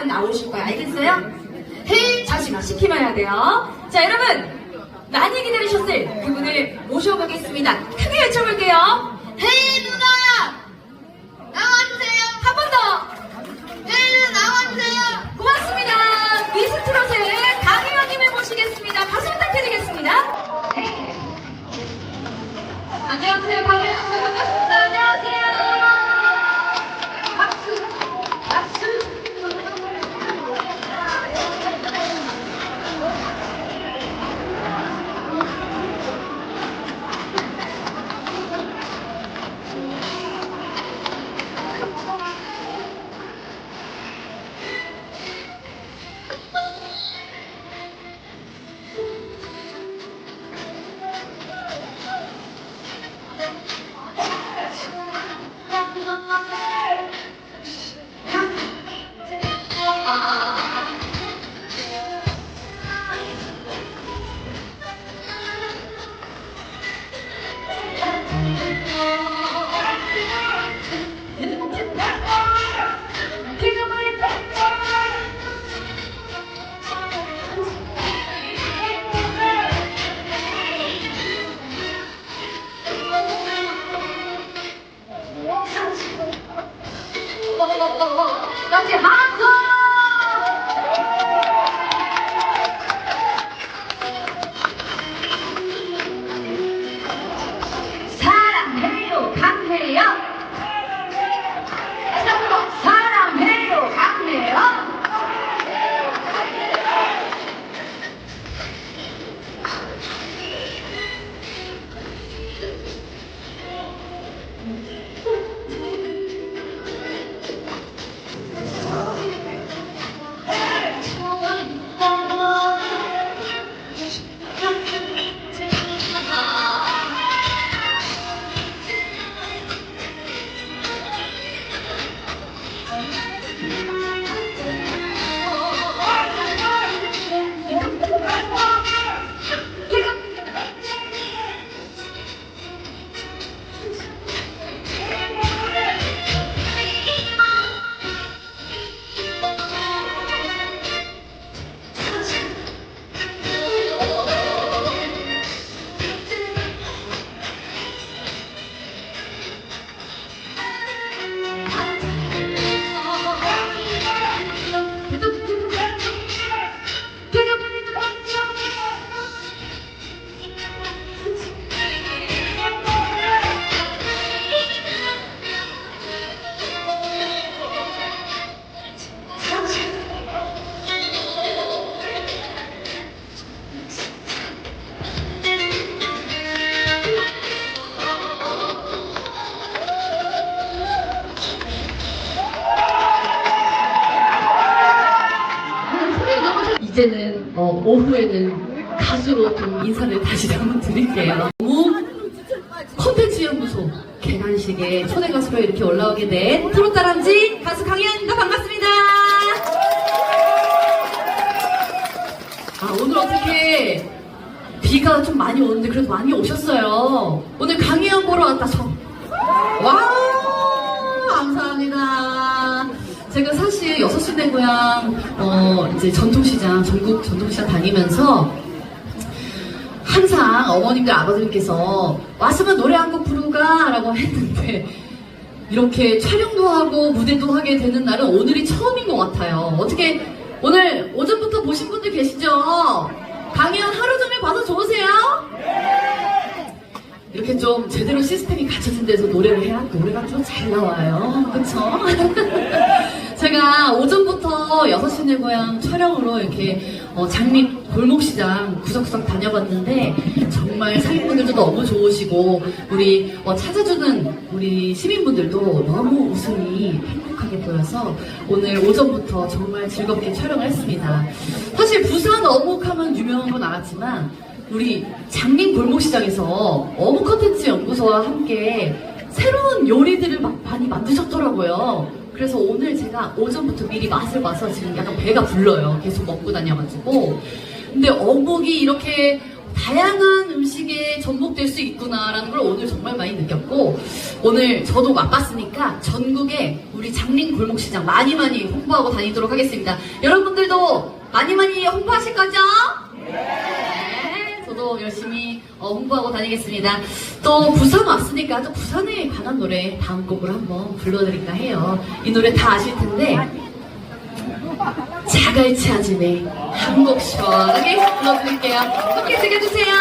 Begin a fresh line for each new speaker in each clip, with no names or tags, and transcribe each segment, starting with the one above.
나오실 거예요. 알겠어요? 헤이 잠시만 시키면 돼요. 자 여러분 많이 기다리셨을 그분을 모셔보겠습니다. 크게 외쳐볼게요. 헤이 누나 나와주세요. 한 번 더. 헤이 누나 나와주세요. 고맙습니다. 미스트롯의 강혜원님을 모시겠습니다. 박수 부탁드리겠습니다. 네. 안녕하세요. 강혜원입니다. 반갑습니다. 안녕하세요. 박수 박수. 다시 박수! 사랑해요 강해요. 사랑해요 강해요.
이제는 오후에는 가수로 좀 인사를 다시 한번 드릴게요. 너무 콘텐츠 연구소 개관식에 초대 가수로 이렇게 올라오게 된 트롯다람쥐 가수 강혜원입니다. 반갑습니다. 오늘 어떻게 비가 좀 많이 오는데 그래도 많이 오셨어요. 오늘 강혜원 보러 왔다 와 감사합니다. 제가 사실 6시 내 고향 이제 전통시장 전국 전통시장 다니면서 항상 어머님들 아버님께서 왔으면 노래 한 곡 부르가 라고 했는데 이렇게 촬영도 하고 무대도 하게 되는 날은 오늘이 처음인 것 같아요. 어떻게 오늘 오전부터 보신 분들 계시죠? 강연 하루 종일 봐서 좋으세요? 이렇게 좀 제대로 시스템이 갖춰진 데서 노래를 해야 노래가 좀 잘 나와요. 그쵸? 제가 오전부터 6시 내 고향 촬영으로 이렇게 장립 골목시장 구석구석 다녀봤는데 정말 상인분들도 너무 좋으시고 우리 찾아주는 우리 시민분들도 너무 웃음이 행복하게 보여서 오늘 오전부터 정말 즐겁게 촬영을 했습니다. 사실 부산 어묵하면 유명한 건 알았지만 우리 장림 골목시장에서 어묵 컨텐츠 연구소와 함께 새로운 요리들을 많이 만드셨더라고요. 그래서 오늘 제가 오전부터 미리 맛을 봐서 지금 약간 배가 불러요. 계속 먹고 다녀가지고. 근데 어묵이 이렇게 다양한 음식에 접목될 수 있구나라는 걸 오늘 정말 많이 느꼈고, 오늘 저도 맛봤으니까 전국에 우리 장린 골목시장 많이 홍보하고 다니도록 하겠습니다. 여러분들도 많이 홍보하실 거죠? 네, 저도 열심히 홍보하고 다니겠습니다. 또 부산 왔으니까 또 부산에 관한 노래 다음 곡으로 한번 불러드릴까 해요. 이 노래 다 아실 텐데, 자갈치 아줌의 한 곡 시원하게 불러드릴게요. 함께 즐겨주세요.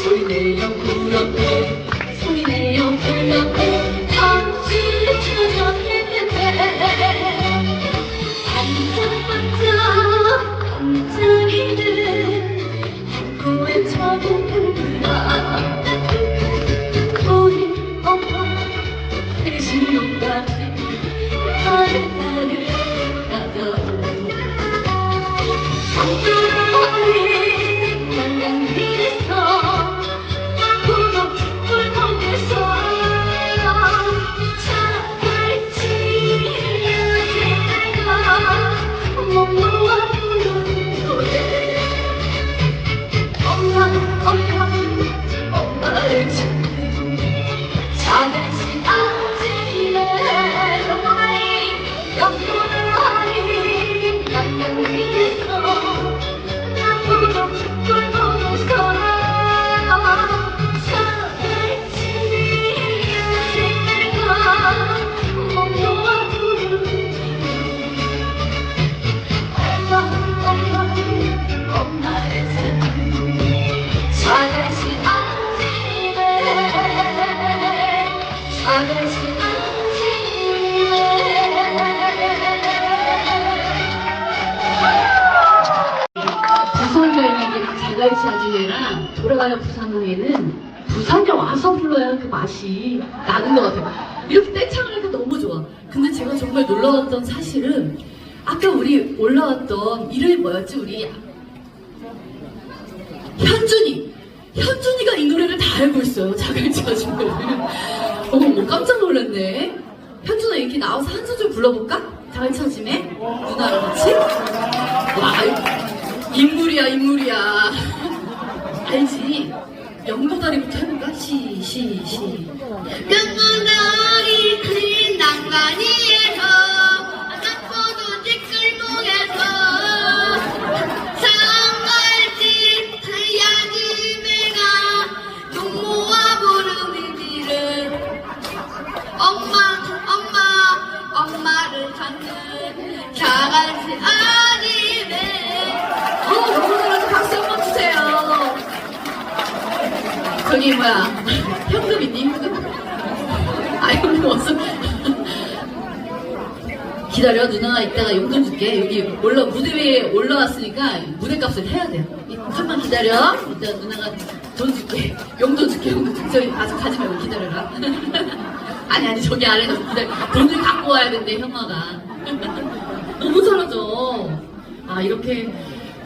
소리내어 불렀네 소리내어 불렀네 당신을 찾아냈네 반짝이는 항구에 잡은 우리 엄마 대신 용감히 나를 따라오 부산 여행의 자갈치 아줌매랑 돌아가는 부산항에는 부산에 와서 불러야 그 맛이 나는 것 같아요. 이렇게 떼창을 하니까 너무 좋아. 근데 제가 정말 놀라웠던 사실은 아까 우리 올라왔던 이름이 뭐였지? 우리 현준이가 이 노래를 다 알고 있어요. 자갈치 아줌매를. 어머, 깜짝 놀랐네. 현준아, 이렇게 나와서 한 소절 불러볼까? 자갈치 아줌매? 누나랑 같이? 와, 인물이야. 알지? 영도다리부터 해볼까?
영도다리 큰 난간위에서 낙포도 뒷골목에서 사랑갈치 다이아지매가 용모와 부르기를 엄마를 찾는 자갈치 아니네.
여러분들한테 박수 한번 주세요. 저기 뭐야, 현금 있니? 현금? 아, 현금 없어. 기다려, 누나가 이따가 용돈 줄게. 여기 무대 위에 올라왔으니까 무대값을 해야 돼요. 잠깐만 기다려. 이따 누나가 돈 줄게. 용돈 줄게. 용돈 줄게. 저기 아직 가지 말고 기다려라. 아니 저기 아래서 기다려. 돈을 갖고 와야 된대 형아가. 너무 잘하죠. 아 이렇게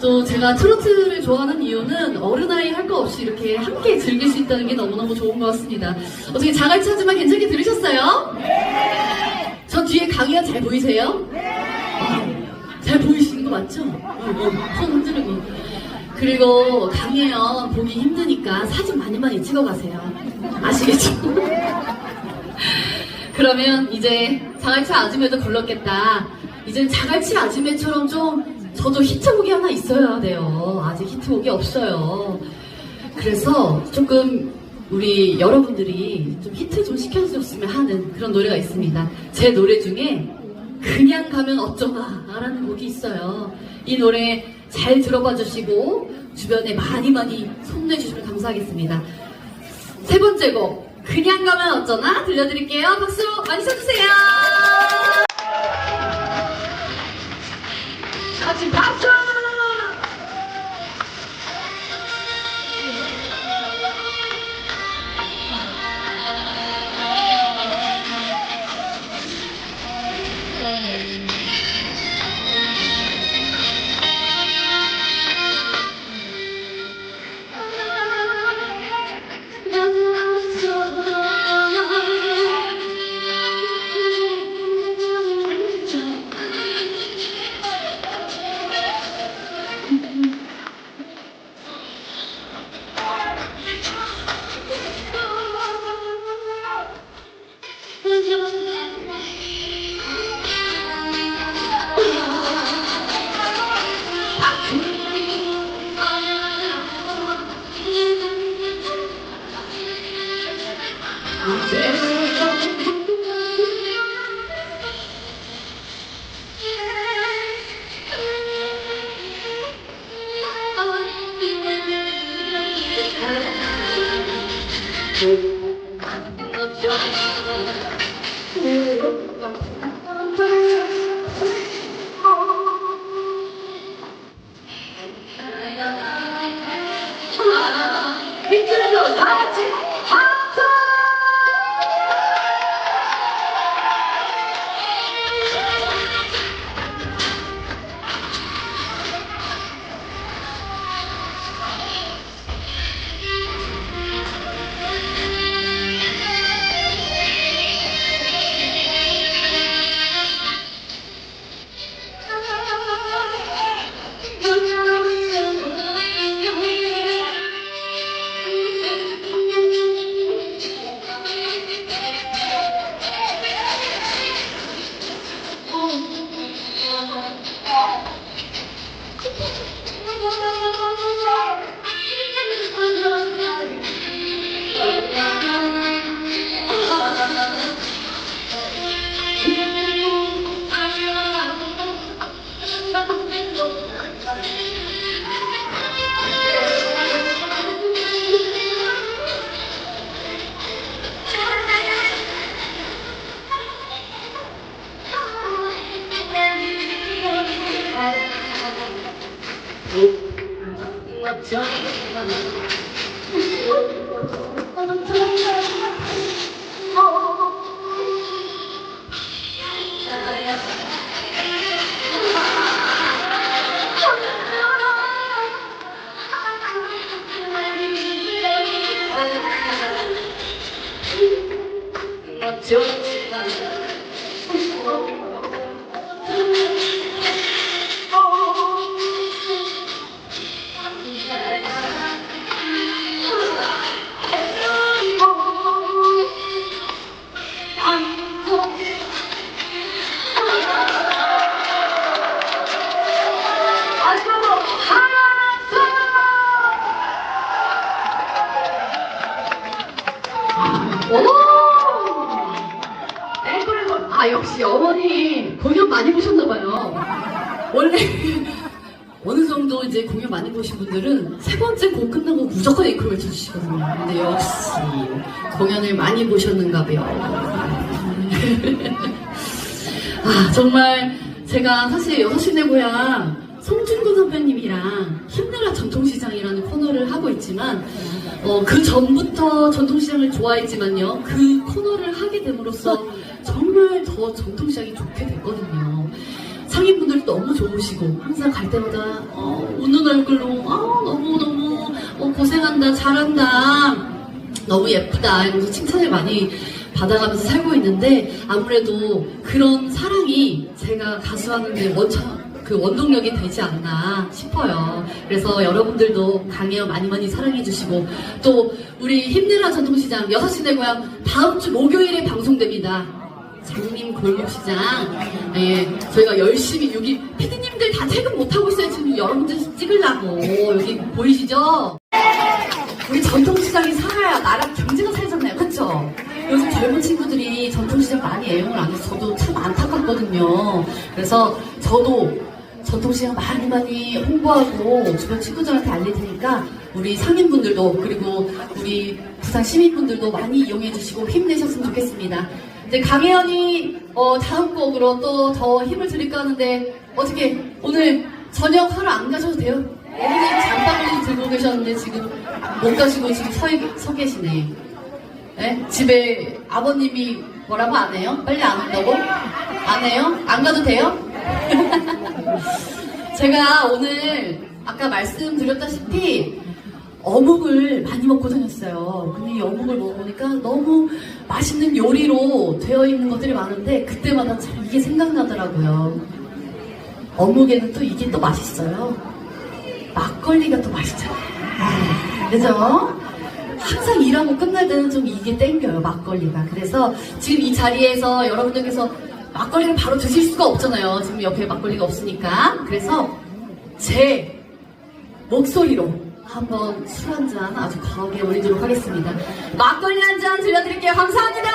또 제가 트로트를 좋아하는 이유는 어른아이 할 거 없이 이렇게 함께 즐길 수 있다는 게 너무너무 좋은 것 같습니다. 어떻게 자갈치 하지만 괜찮게 들으셨어요? 네! 저 뒤에 강의가 잘 보이세요? 네! 잘 보이시는 거 맞죠? 손 흔들고. 그리고 강의요 보기 힘드니까 사진 많이 찍어가세요. 아시겠죠? 그러면 이제 자갈치 아줌매도 불렀겠다. 이제 자갈치 아줌매처럼 좀 저도 히트곡이 하나 있어야 돼요. 아직 히트곡이 없어요. 그래서 조금 우리 여러분들이 좀 히트 좀 시켜줬으면 하는 그런 노래가 있습니다. 제 노래 중에 그냥 가면 어쩌나 라는 곡이 있어요. 이 노래 잘 들어봐 주시고 주변에 많이 손내주시면 감사하겠습니다. 세 번째 곡 그냥 가면 어쩌나 들려드릴게요. 박수 많이 쳐주세요. 같이 박수! 힘들어도 다 같이 박수! 아 역시 어머니 공연 많이 보셨나봐요. 원래 어느 정도 이제 공연 많이 보신 분들은 세 번째 곡 끝나고 무조건 앵콜 외쳐주시거든요. 근데 역시 공연을 많이 보셨는가봐요. 정말 제가 사실 6시 내 고향 송중근 선배님이랑 힘내라 전통시장이라는 코너를 하고 있지만 그 전부터 전통시장을 좋아했지만요. 그 코너를 하게 됨으로써 정말 더 전통시장이 좋게 됐거든요. 상인분들 너무 좋으시고 항상 갈 때마다 웃는 얼굴로 너무너무 고생한다 잘한다 너무 예쁘다 이러면서 칭찬을 많이 받아가면서 살고 있는데 아무래도 그런 사랑이 제가 가수하는데 원동력이 되지 않나 싶어요. 그래서 여러분들도 강혜영 많이 사랑해주시고 또 우리 힘내라 전통시장 6시 내 고향 다음 주 목요일에 방송됩니다. 장님 골목시장 저희가 열심히 여기 PD님들 다 퇴근 못하고 있어요. 지금 여러분들 찍으려고 여기 보이시죠? 우리 전통시장이 살아야 나라 경제가 살잖아요. 그쵸? 요즘 젊은 친구들이 전통시장 많이 애용을 안 해서 저도 참 안타깝거든요. 그래서 저도 전통시장 많이 홍보하고 주변 친구들한테 알릴 테니까 우리 상인분들도 그리고 우리 부산 시민분들도 많이 이용해 주시고 힘내셨으면 좋겠습니다. 이제 강혜연이 다음 곡으로 또 더 힘을 드릴까 하는데 어떻게 오늘 저녁 하러 안 가셔도 돼요? 어머니 장바구니 들고 계셨는데 지금 못 가시고 지금 서 계시네. 네? 집에 아버님이 뭐라고 안 해요? 빨리 안 온다고? 안 해요? 안 가도 돼요? 제가 오늘 아까 말씀드렸다시피 어묵을 많이 먹고 다녔어요. 근데 이 어묵을 먹어보니까 너무 맛있는 요리로 되어 있는 것들이 많은데 그때마다 참 이게 생각나더라고요. 어묵에는 또 이게 또 맛있어요. 막걸리가 또 맛있잖아요. 그죠? 항상 일하고 끝날 때는 좀 이게 땡겨요, 막걸리가. 그래서 지금 이 자리에서 여러분들께서 막걸리를 바로 드실 수가 없잖아요. 지금 옆에 막걸리가 없으니까. 그래서 제 목소리로 한번 술 한 잔 아주 거하게 올리도록 하겠습니다. 막걸리 한 잔 들려드릴게요. 감사합니다.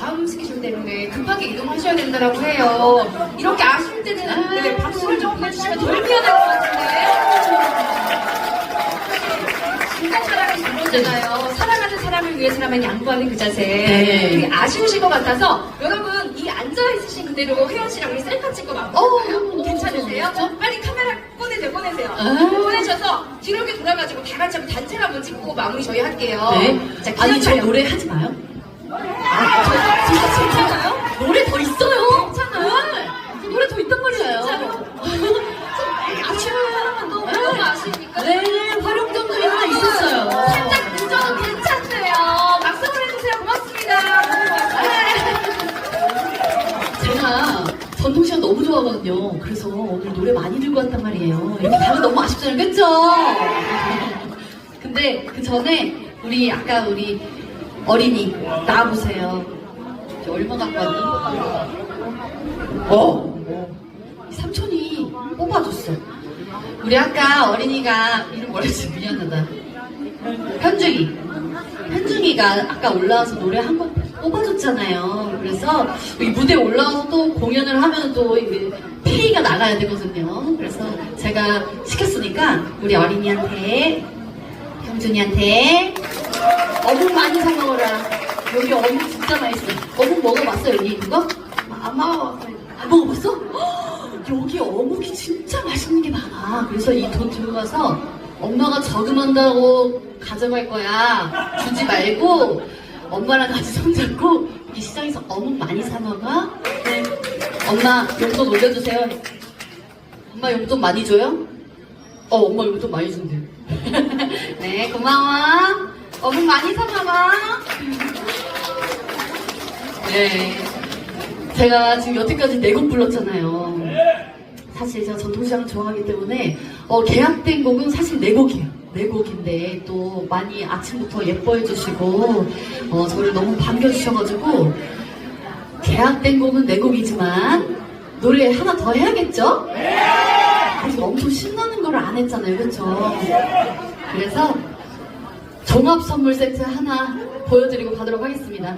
다음 스케줄 때문에 급하게 이동하셔야 된다고 해요. 이렇게 아쉬울 때는 네, 박수를 좀 보내주시면 덜 미안할 것 같은데. 진짜 사랑이 잘못되나요? 사랑하는 사람을 위해서라면 양보하는 그 자세.
네.
되게 아쉬우실 것 같아서 여러분 이 앉아있으신 그대로 혜연 씨랑 우리 셀카 찍고 막 괜찮으세요? 빨리 카메라 꺼내세요. 꺼내셔서 뒤로 이렇게 돌아가지고 다 같이 한번 단체를 한번 찍고 마무리 저희 할게요.
네.
자,
아니, 저
기념
노래 하지 마요.
진짜 괜찮아요?
노래 더 있어요.
괜찮아요?
노래 더 있단 말이에요.
아쉬워요. 너무 아쉬우니까.
네, 활용점들이 하나 있었어요.
살짝 늦어도 괜찮대요. 박수 보내주세요. 고맙습니다.
제가 전통시장 너무 좋아하거든요. 그래서 오늘 노래 많이 들고 왔단 말이에요. 이렇게 가면 너무 아쉽잖아요. 그쵸? 근데 그 전에 우리 아까 우리 어린이 나와보세요. 얼마 갖고 왔니? 삼촌이 뽑아줬어. 우리 아까 어린이가 이름 뭐랬지? 미안하다. 현중이가 아까 올라와서 노래 한 곡 뽑아줬잖아요. 그래서 이 무대에 올라와서 또 공연을 하면 또 페이가 나가야 되거든요. 그래서 제가 시켰으니까 우리 어린이한테, 현준이한테 어묵 많이 사 먹어라. 여기 어묵 진짜 맛있어. 어묵 먹어봤어 여기 그거? 안 먹어봤어요. 안 먹어봤어? 헉, 여기 어묵이 진짜 맛있는 게 많아. 그래서 이 돈 들고 가서 엄마가 저금한다고 가져갈 거야. 주지 말고 엄마랑 같이 손잡고 이 시장에서 어묵 많이 사 먹어. 네. 엄마 용돈 올려주세요. 엄마 용돈 많이 줘요? 엄마 용돈 많이 준대. 네, 고마워. 어묵 많이 사 먹어. 네. 제가 지금 여태까지 4곡 불렀잖아요. 사실 제가 전통시장 좋아하기 때문에 계약된 곡은 사실 4곡이에요. 4곡인데 또 많이 아침부터 예뻐해 주시고 저를 너무 반겨주셔가지고 계약된 곡은 4곡이지만 노래 하나 더 해야겠죠? 아직 엄청 신나는 거를 안 했잖아요. 그쵸? 그래서 종합 선물 세트 하나 보여드리고 가도록 하겠습니다.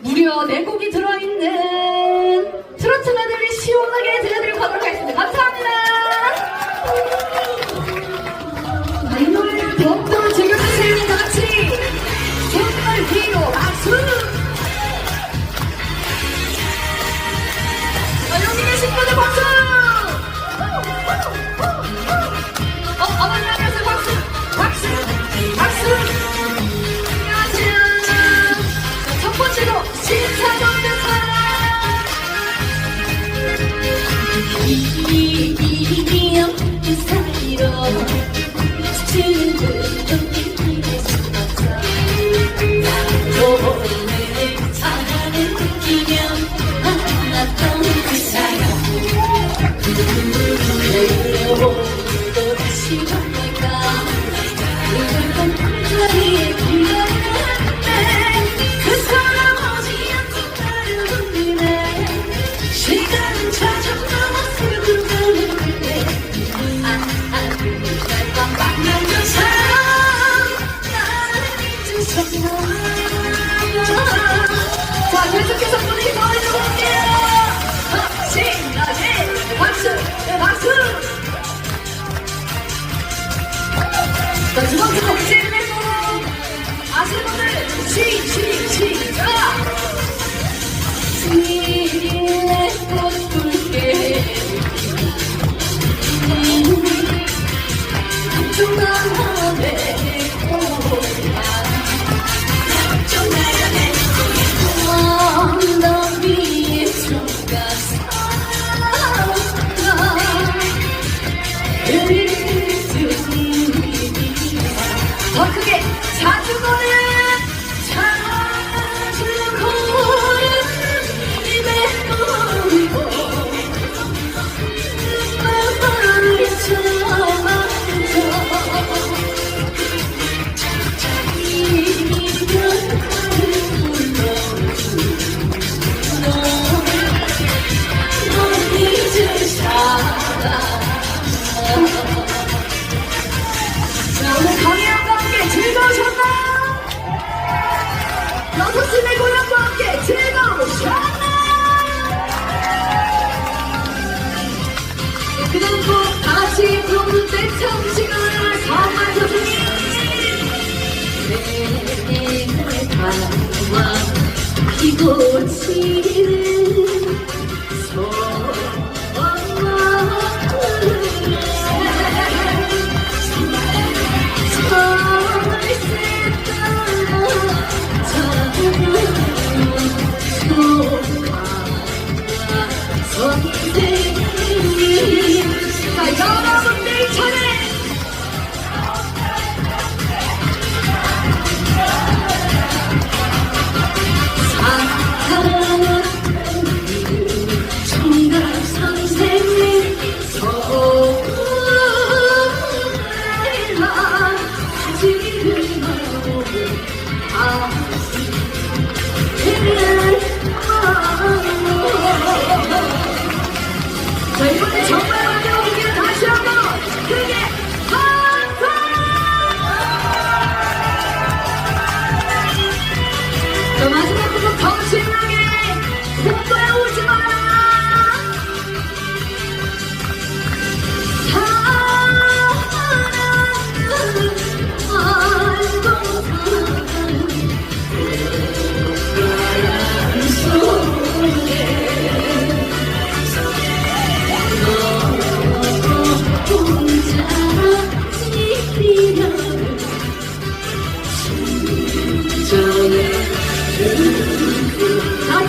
무려 4곡이 들어있는 트로트 메들리 시원하게 들려드리고 가도록 하겠습니다. 감사합니다. 이 노래를 더욱더 즐겨주세요. 다 같이 정말 뒤로 박수. 여기 계신 분들 박수. 어머니 안녕하세요. 박수. 안녕하세요. 첫 번째로 신사동의 사랑. 이 없는 사이로 오늘 사랑을 느끼면 만났던 그 사람 또 다시 만날까 그걸 자리에 기다렸는데 그 사람 오지 않고 나를 흔드네 시간은 찾아가면서 그거는 그래 날 만난 사람 나를 잊으셨나. 자, 계속해서 분위기 더 해줘볼게요. 신나게 박수. 자, 두 번째 곡 찐내고 아시는 분들 시작. 찐내 꽃불게 더 크게 자주고는 입에 뿌리고 눈물을 참아줘 자, 오늘 강의함과 함께 즐거우셨나요? 6시내 공연과 함께 즐거우셨나요?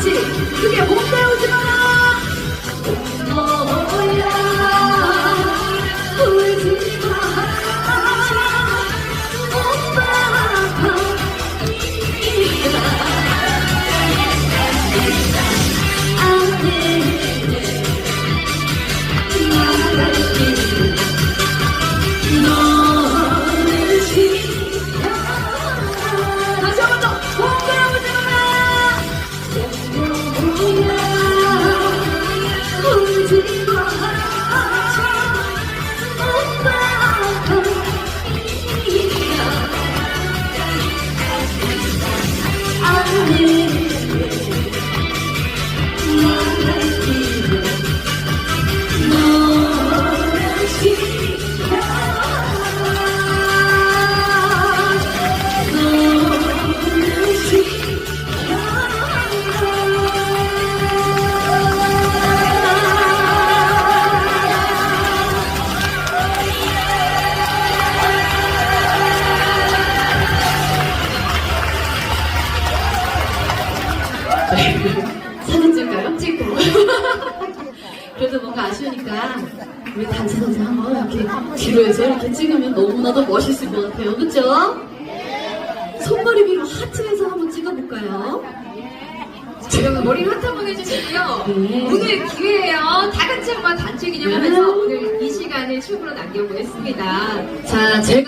같이 크게 못 배우지 마라. 너야 울지 마라. 오빠 다시 한 번 더. 공부하지 마라. 울지 마라. 사진 찍을까요? 찍고. 그래도 뭔가 아쉬우니까 우리 단체 사진 한번 이렇게 뒤로해서 이렇게 찍으면 너무나도 멋있을 것 같아요. 그쵸? 손머리 위로 하트해서 한번 찍어볼까요?
여러분 머리 하트 한번 해주시고요.
네.
오늘 기회예요. 다 같이 한번 단체 기념하면서 오늘 이 시간을 축으로 남겨보겠습니다.
자, 제가